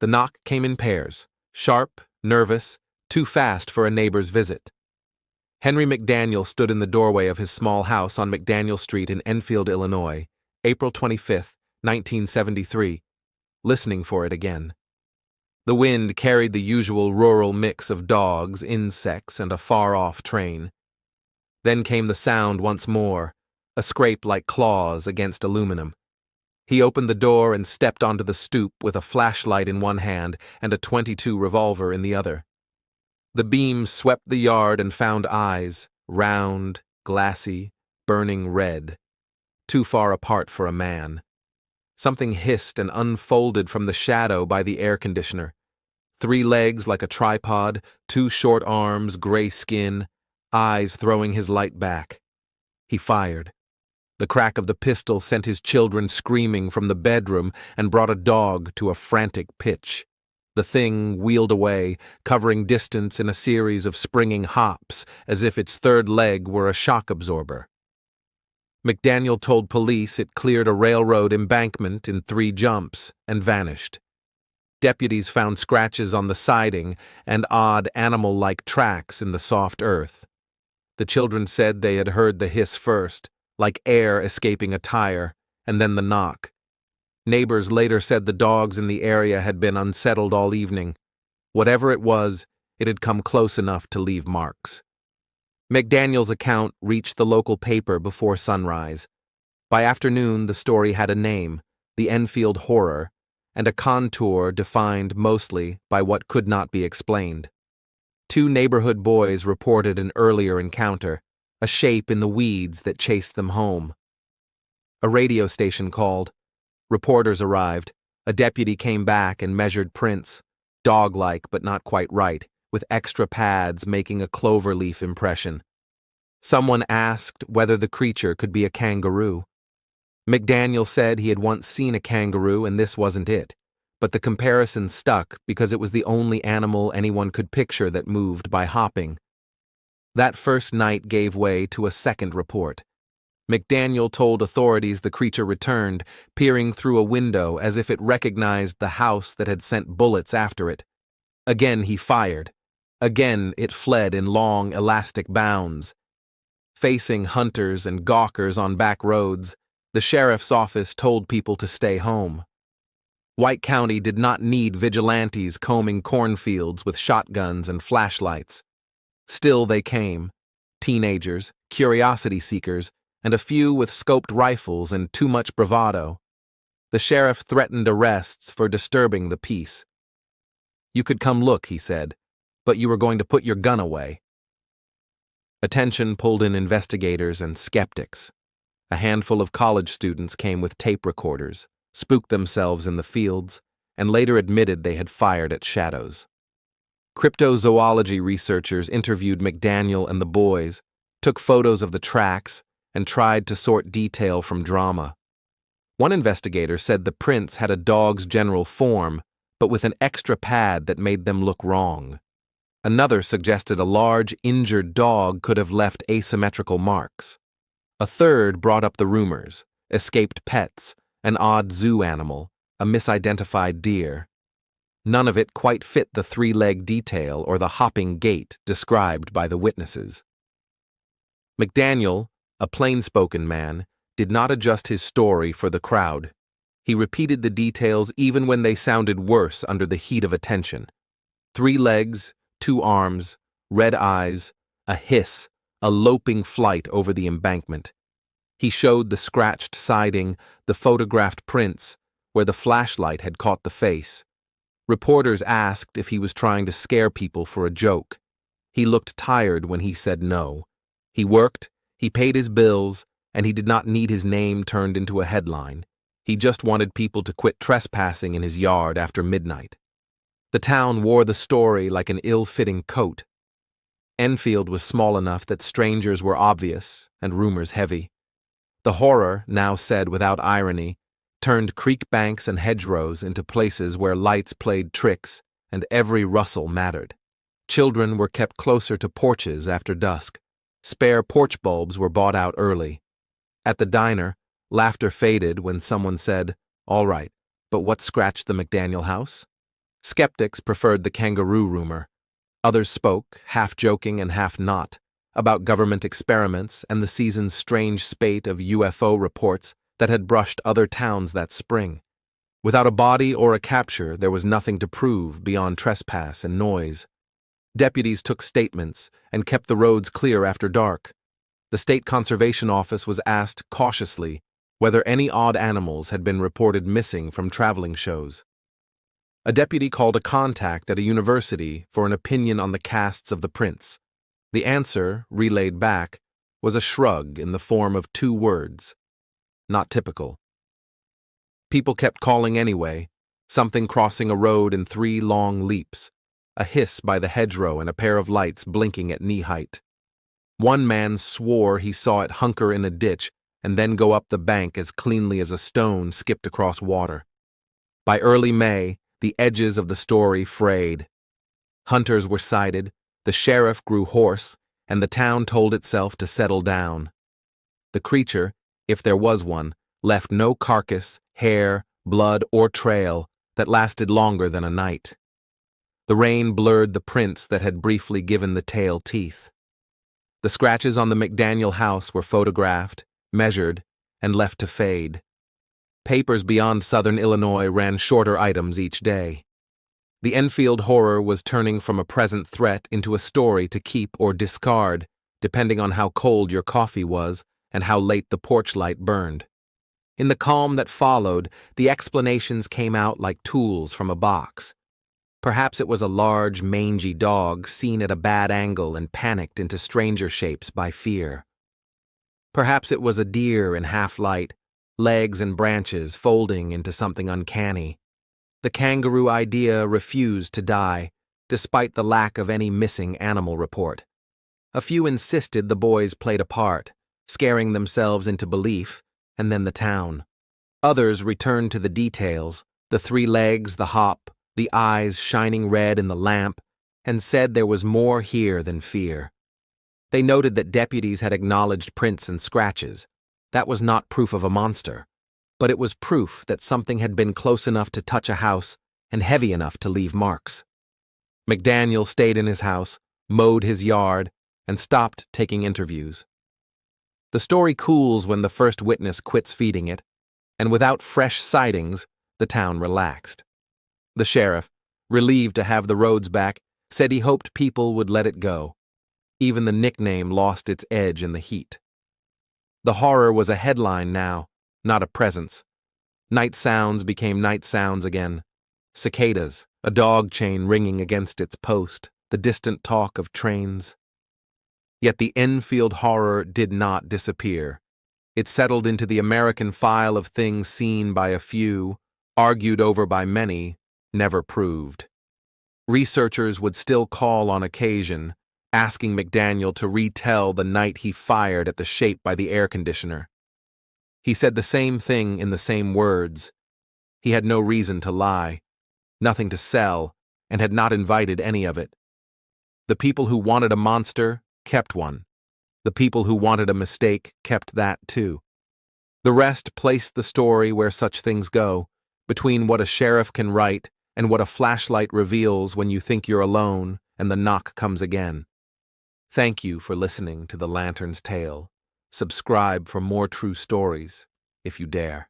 The knock came in pairs, sharp, nervous, too fast for a neighbor's visit. Henry McDaniel stood in the doorway of his small house on McDaniel Street in Enfield, Illinois, April 25, 1973, listening for it again. The wind carried the usual rural mix of dogs, insects, and a far-off train. Then came the sound once more, a scrape like claws against aluminum. He opened the door and stepped onto the stoop with a flashlight in one hand and a .22 revolver in the other. The beam swept the yard and found eyes, round, glassy, burning red, too far apart for a man. Something hissed and unfolded from the shadow by the air conditioner. 3 legs like a tripod, 2 short arms, gray skin, eyes throwing his light back. He fired. The crack of the pistol sent his children screaming from the bedroom and brought a dog to a frantic pitch. The thing wheeled away, covering distance in a series of springing hops, as if its 3rd leg were a shock absorber. McDaniel told police it cleared a railroad embankment in 3 jumps and vanished. Deputies found scratches on the siding and odd animal-like tracks in the soft earth. The children said they had heard the hiss first, like air escaping a tire, and then the knock. Neighbors later said the dogs in the area had been unsettled all evening. Whatever it was, it had come close enough to leave marks. McDaniel's account reached the local paper before sunrise. By afternoon, the story had a name, the Enfield Horror, and a contour defined mostly by what could not be explained. 2 neighborhood boys reported an earlier encounter, a shape in the weeds that chased them home. A radio station called. Reporters arrived. A deputy came back and measured prints, dog-like but not quite right, with extra pads making a cloverleaf impression. Someone asked whether the creature could be a kangaroo. McDaniel said he had once seen a kangaroo and this wasn't it, but the comparison stuck because it was the only animal anyone could picture that moved by hopping. That first night gave way to a second report. McDaniel told authorities the creature returned, peering through a window as if it recognized the house that had sent bullets after it. Again he fired. Again it fled in long, elastic bounds. Facing hunters and gawkers on back roads, the sheriff's office told people to stay home. White County did not need vigilantes combing cornfields with shotguns and flashlights. Still they came. Teenagers, curiosity seekers, and a few with scoped rifles and too much bravado. The sheriff threatened arrests for disturbing the peace. "You could come look," he said, "but you were going to put your gun away." Attention pulled in investigators and skeptics. A handful of college students came with tape recorders, spooked themselves in the fields, and later admitted they had fired at shadows. Cryptozoology researchers interviewed McDaniel and the boys, took photos of the tracks, and tried to sort detail from drama. One investigator said the prints had a dog's general form, but with an extra pad that made them look wrong. Another suggested a large, injured dog could have left asymmetrical marks. A third brought up the rumors, escaped pets, an odd zoo animal, a misidentified deer. None of it quite fit the 3-leg detail or the hopping gait described by the witnesses. McDaniel, a plain-spoken man, did not adjust his story for the crowd. He repeated the details even when they sounded worse under the heat of attention. 3 legs, 2 arms, red eyes, a hiss, a loping flight over the embankment. He showed the scratched siding, the photographed prints, where the flashlight had caught the face. Reporters asked if he was trying to scare people for a joke. He looked tired when he said no. He worked, he paid his bills, and he did not need his name turned into a headline. He just wanted people to quit trespassing in his yard after midnight. The town wore the story like an ill-fitting coat. Enfield was small enough that strangers were obvious and rumors heavy. The horror, now said without irony, turned creek banks and hedgerows into places where lights played tricks and every rustle mattered. Children were kept closer to porches after dusk. Spare porch bulbs were bought out early. At the diner, laughter faded when someone said, "All right, but what scratched the McDaniel house?" Skeptics preferred the kangaroo rumor. Others spoke, half joking and half not, about government experiments and the season's strange spate of UFO reports that had brushed other towns that spring. Without a body or a capture, there was nothing to prove beyond trespass and noise. Deputies took statements and kept the roads clear after dark. The State Conservation Office was asked cautiously whether any odd animals had been reported missing from traveling shows. A deputy called a contact at a university for an opinion on the casts of the prints. The answer, relayed back, was a shrug in the form of 2 words. Not typical. People kept calling anyway, something crossing a road in 3 long leaps, a hiss by the hedgerow and a pair of lights blinking at knee height. One man swore he saw it hunker in a ditch and then go up the bank as cleanly as a stone skipped across water. By early May, the edges of the story frayed. Hunters were sighted, the sheriff grew hoarse, and the town told itself to settle down. The creature, if there was one, left no carcass, hair, blood, or trail that lasted longer than a night. The rain blurred the prints that had briefly given the tale teeth. The scratches on the McDaniel house were photographed, measured, and left to fade. Papers beyond southern Illinois ran shorter items each day. The Enfield Horror was turning from a present threat into a story to keep or discard, depending on how cold your coffee was and how late the porch light burned. In the calm that followed, the explanations came out like tools from a box. Perhaps it was a large, mangy dog seen at a bad angle and panicked into stranger shapes by fear. Perhaps it was a deer in half-light, legs and branches folding into something uncanny. The kangaroo idea refused to die, despite the lack of any missing animal report. A few insisted the boys played a part, scaring themselves into belief, and then the town. Others returned to the details, the 3 legs, the hop, the eyes shining red in the lamp, and said there was more here than fear. They noted that deputies had acknowledged prints and scratches. That was not proof of a monster, but it was proof that something had been close enough to touch a house and heavy enough to leave marks. McDaniel stayed in his house, mowed his yard, and stopped taking interviews. The story cools when the first witness quits feeding it, and without fresh sightings, the town relaxed. The sheriff, relieved to have the roads back, said he hoped people would let it go. Even the nickname lost its edge in the heat. The horror was a headline now, not a presence. Night sounds became night sounds again. Cicadas, a dog chain ringing against its post, the distant talk of trains. Yet the Enfield Horror did not disappear. It settled into the American file of things seen by a few, argued over by many, never proved. Researchers would still call on occasion, asking McDaniel to retell the night he fired at the shape by the air conditioner. He said the same thing in the same words. He had no reason to lie, nothing to sell, and had not invited any of it. The people who wanted a monster kept one. The people who wanted a mistake kept that too. The rest placed the story where such things go, between what a sheriff can write and what a flashlight reveals when you think you're alone and the knock comes again. Thank you for listening to The Lantern's Tale. Subscribe for more true stories, if you dare.